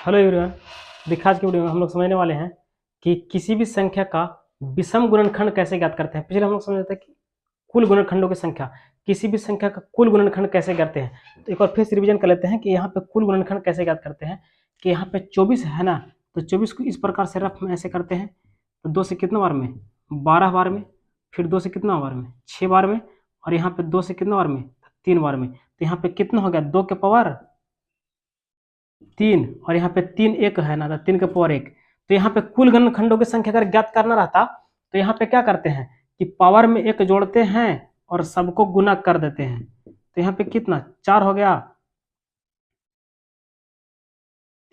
Hello everyone. देखिए आज की वीडियो में हम लोग समझने वाले हैं कि किसी भी संख्या का विषम गुणनखंड कैसे ज्ञात करते हैं। पिछले हम लोग समझ रहे थे कि कुल गुणनखंडों की संख्या, किसी भी संख्या का कुल गुणनखंड कैसे करते हैं। तो एक बार फिर से रिवीजन कर लेते हैं कि यहाँ पे कुल गुणनखंड कैसे ज्ञात करते हैं। कि यहाँ पे 24 है ना, तो 24 को इस प्रकार से रफ में ऐसे करते हैं। तो 2 से कितना बार में, 12 बार में, फिर 2 से कितना बार में, 6 बार में, और यहाँ पे 2 से कितना बार में, 3 बार में। तो यहाँ पे कितना हो गया, 2 के पावर 3, और यहाँ पे 3 एक है ना, 3 के पावर 1। तो यहाँ पे कुल गुणनखंडों की संख्या अगर ज्ञात करना रहता तो यहाँ पे क्या करते हैं कि पावर में 1 जोड़ते हैं और सबको गुना कर देते हैं। तो यहाँ पे कितना 4 हो गया,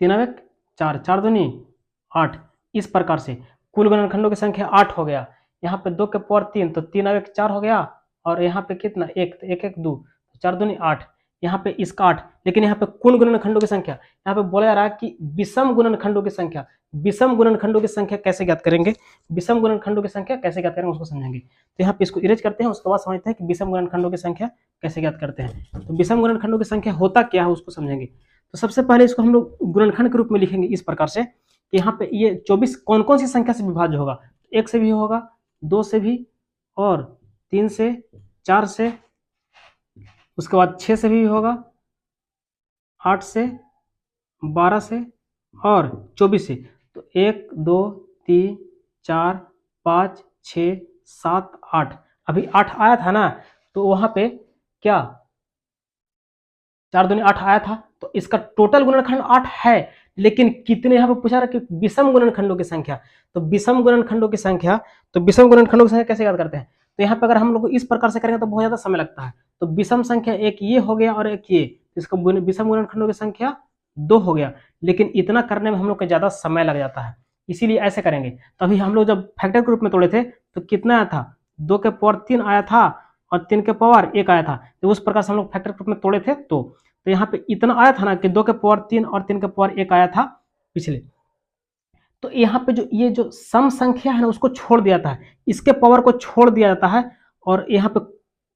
3 1 4, 4 दूनी 8। इस प्रकार से कुल गुणनखंडों की संख्या 8 हो गया। यहाँ पे 2 के पावर 3, तो 3 1 4 हो गया, और यहाँ पे कितना 1, तो 1 1 2, 4 दूनी 8। यहाँ पे इसका 8। लेकिन यहाँ पे कुल गुणनखंडों की संख्या, यहाँ पे बोला जा रहा है कि विषम गुणनखंडों की संख्या। विषम गुणनखंडों की संख्या कैसे ज्ञात करेंगे, विषम गुणनखंडों की संख्या कैसे ज्ञात करेंगे उसको समझेंगे। तो यहाँ पे इसको इरेज करते हैं, उसके बाद समझते हैं कि विषम गुणनखंडों की संख्या कैसे ज्ञात करते हैं। तो विषम गुणनखंडों की संख्या होता क्या है उसको समझेंगे। तो सबसे पहले इसको हम लोग गुणनखंड के रूप में लिखेंगे इस प्रकार से कि यहाँ पे ये 24 कौन कौन सी संख्या से विभाज्य होगा। 1 से भी होगा, 2 से भी, और 3 से, 4 से, उसके बाद 6 से भी होगा, 8 से, 12 से, और 24 से। तो 1 2 3 4 5 6 7 8, अभी 8 आया था ना, तो वहां पे क्या 4 दूनी 8 आया था। तो इसका टोटल गुणनखंड 8 है, लेकिन कितने यहाँ पे पूछा रहा कि विषम गुणनखंडों की संख्या। तो विषम गुणनखंडों की संख्या, तो विषम गुणनखंडों की संख्या कैसे याद करते हैं। तो यहाँ पे अगर हम लोग इस प्रकार से करेंगे तो बहुत ज्यादा समय लगता है। तो विषम संख्या एक ये हो गया और एक ये, इसका विषम गुणनखंडों की संख्या 2 हो गया। लेकिन इतना करने में हम लोग को ज्यादा समय लग जाता है, इसीलिए ऐसे करेंगे। तभी हम लोग जब फैक्टर के रूप में तोड़े थे तो कितना आया था, 2 के पावर 3 आया था और 3 के पावर 1 आया था। तो उस प्रकार से हम लोग फैक्टर के रूप में तोड़े थे। तो यहाँ पे इतना आया था ना कि 2 के पावर 3 और 3 के पावर 1 आया था पिछले। तो यहाँ पे जो ये जो सम संख्या है ना उसको छोड़ दिया था, इसके पावर को छोड़ दिया जाता है। और यहाँ पे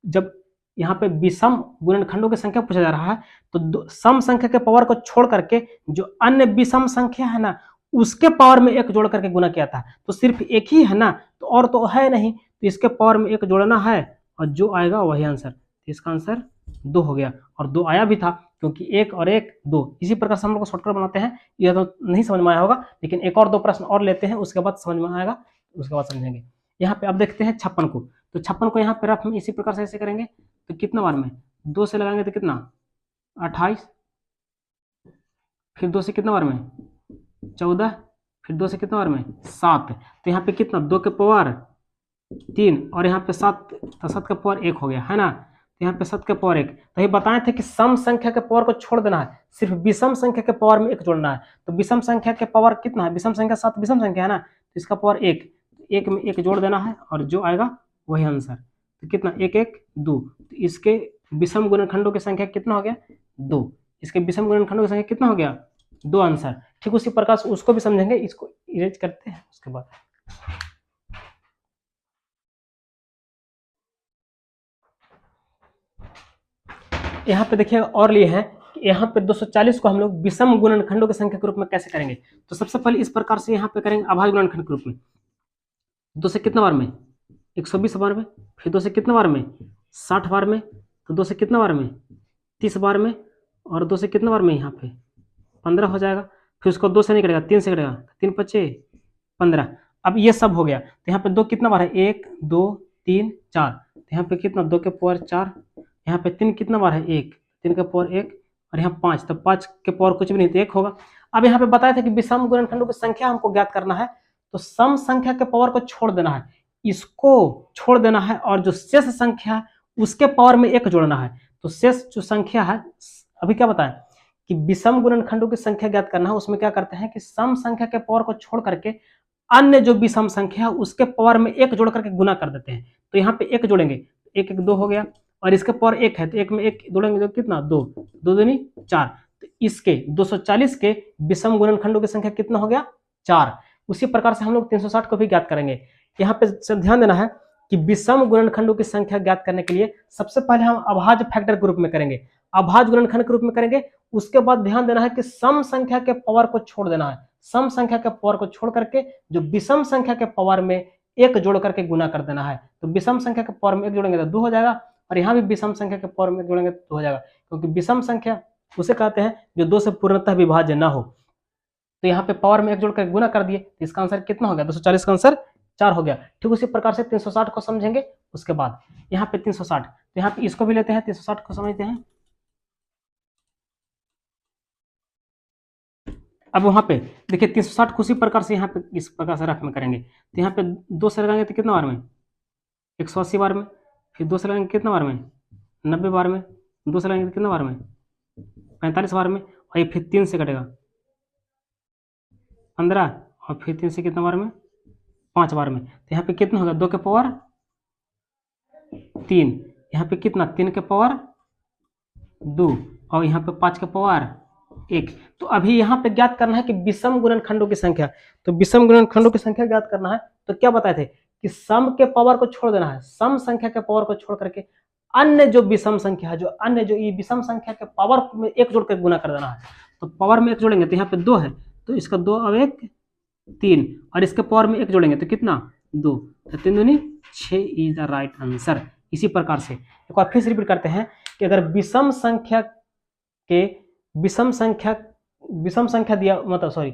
जब यहाँ पे विषम गुणनखंडों की संख्या पूछा जा रहा है तो सम संख्या के पावर को छोड़ करके जो अन्य विषम संख्या है ना उसके पावर में 1 जोड़ करके गुना किया था। तो सिर्फ एक ही है ना, तो और तो है नहीं, तो इसके पावर में 1 जोड़ना है और जो आएगा वही आंसर। तो इसका आंसर 2 हो गया, और 2 आया भी था क्योंकि 1 और 1 2। इसी प्रकार से हम लोग शॉर्टकट बनाते हैं। यह तो नहीं समझ में आया होगा, लेकिन एक और 2 प्रश्न और लेते हैं, उसके बाद समझ में आएगा, उसके बाद समझेंगे। यहाँ पे अब देखते हैं 56 को। तो 56 को यहाँ पे रफ में इसी प्रकार से ऐसे करेंगे। तो कितना बार में 2 से लगाएंगे तो कितना 28, फिर 2 से कितना बार में 14, फिर 2 से कितना बार में 7। तो यहाँ पे कितना 2 के पावर 3 और यहाँ पे 7, तो 7 के पावर 1 हो गया है ना। तो यहाँ पे 7 के पावर 1। तो ये बताए थे कि सम संख्या के पावर को छोड़ देना है, सिर्फ विषम संख्या के पावर में 1 जोड़ना है। तो विषम संख्या के पावर कितना है, विषम संख्या 7 विषम संख्या है ना, तो इसका पावर 1, 1 में 1 जोड़ देना है और जो आएगा वही आंसर। तो कितना 1 1 2। तो इसके विषम गुणनखंडों की संख्या कितना हो गया 2। इसके विषम गुणनखंडों की संख्या कितना हो गया 2 आंसर। ठीक उसी प्रकार से उसको भी समझेंगे। इसको इरेज करते हैं उसके बाद। यहाँ पे देखिए और लिए हैं कि यहाँ पे 240 को हम लोग विषम गुणनखंडों की संख्या के रूप में कैसे करेंगे। तो सबसे पहले इस प्रकार से यहाँ पे करेंगे अभाज्य गुणनखंड के रूप में। 2 से कितना बार में 120 बार में, फिर 2 से कितना बार में 60 बार में, तो 2 से कितना बार में 30 बार में, और 2 से कितना बार में यहाँ पे 15 हो जाएगा। फिर उसको 2 से नहीं करेगा, 3 से करेगा, 3 5 15। अब ये सब हो गया। तो यहाँ पे 2 कितना बार है 1 2 3 4। तो यहाँ पे कितना 2 के पावर 4, यहाँ पे 3 कितना बार है 1, 3 के पावर 1, और यहाँ 5, तो 5 के पावर कुछ भी नहीं तो 1 होगा। अब यहाँ पे बताया था कि विषम गुणनखंडों की संख्या हमको ज्ञात करना है, तो सम संख्या के पावर को छोड़ देना है, इसको छोड़ देना है, और जो शेष संख्या है उसके पावर में 1 जोड़ना है। तो शेष जो संख्या है, अभी क्या बताएं कि विषम गुणनखंडों की संख्या ज्ञात करना है, उसमें क्या करते हैं कि सम संख्या के पावर को छोड़ करके अन्य जो विषम संख्या है उसके पावर में 1 जोड़ करके गुना कर देते हैं। तो यहाँ पे 1 जोड़ेंगे, 1 1 2 हो गया, और इसके पावर 1 है तो 1 में 1 जोड़ेंगे तो कितना 2 2 दूनी 4। तो इसके 240 के विषम गुणनखंडों की संख्या कितना हो गया 4। उसी प्रकार से हम लोग 360 को भी ज्ञात करेंगे। यहाँ पे ध्यान देना है कि विषम गुणनखंडों की संख्या ज्ञात करने के लिए सबसे पहले हम अभाज्य फैक्टर के रूप में करेंगे, अभाज्य गुणनखंड के रूप में करेंगे, उसके बाद ध्यान देना है कि सम संख्या के पावर को छोड़ देना है, सम संख्या के पावर को छोड़ करके जो विषम संख्या के पावर में एक जोड़ करके गुना कर देना है। तो विषम संख्या के पावर में एक जोड़ेंगे तो 2 हो जाएगा, और यहाँ भी विषम संख्या के पावर में एक जोड़ेंगे तो 2 हो जाएगा, क्योंकि विषम संख्या उसे कहते हैं जो 2 से पूर्णतः विभाज्य ना हो। तो यहाँ पे पावर में एक जोड़ कर गुना कर दिए, तो इसका आंसर कितना हो गया, 240 का आंसर 4 हो गया। ठीक उसी प्रकार से 360 को समझेंगे उसके बाद। यहाँ पे 360, तो यहाँ पे इसको भी लेते हैं, 360 को समझते हैं। अब वहां पे देखिए 360 को उसी प्रकार से यहाँ पे इस प्रकार से रफ में करेंगे, तो यहाँ पे 2 से लगाएंगे तो कितना बार में, 180 बार में, फिर 2 से लगाएंगे कितना बार में, 90 बार में, 2 से लगाएंगे तो कितना बार में, 45 बार में, और ये फिर 3 से कटेगा 15, और फिर 3 से कितना बार में, 5 बार में। तो यहाँ पे कितना होगा, 2 के पावर 3, यहाँ पे कितना 3 के पावर 2, और यहाँ पे 5 के पावर 1। तो अभी यहाँ पे ज्ञात करना है कि विषम गुणनखंडों की संख्या। तो विषम गुणनखंडों की संख्या ज्ञात करना है, तो क्या बताए थे कि सम के पावर को छोड़ देना है, सम संख्या के पावर को छोड़ करके अन्य जो विषम संख्या है, जो अन्य जो ये विषम संख्या के पावर में एक जोड़ कर गुना कर देना है। तो पावर में एक जोड़ेंगे तो यहाँ पे 2 है, तो इसका 2 और 1 3, और इसके पावर में एक जोड़ेंगे तो कितना 2, तो 3 दूनी 6 इज द राइट आंसर। इसी प्रकार से एक बार फिर से रिपीट करते हैं कि अगर विषम संख्या दिया, मतलब सॉरी,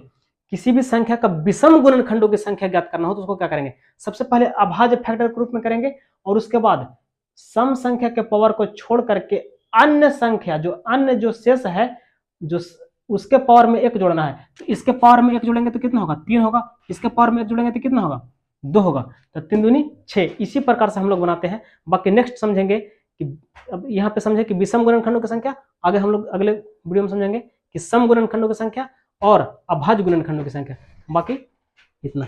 किसी भी संख्या का विषम गुणनखंडों की संख्या ज्ञात करना हो तो उसको क्या करेंगे, सबसे पहले अभाज्य फैक्टर के रूप में करेंगे, और उसके बाद सम संख्या के पावर को छोड़ करके अन्य संख्या अन्य जो शेष है जो उसके पावर में एक जोड़ना है। तो इसके पावर में एक जोड़ेंगे तो कितना होगा, 3 होगा, इसके पावर में एक जोड़ेंगे तो कितना होगा, 2 होगा, तो 3 दूनी 6। इसी प्रकार से हम लोग बनाते हैं। बाकी नेक्स्ट समझेंगे कि अब यहाँ पे समझे कि विषम गुणनखंडों की संख्या, आगे हम लोग अगले वीडियो में समझेंगे कि सम गुणनखंडों की संख्या और अभाज्य गुणनखंडों की संख्या। बाकी इतना।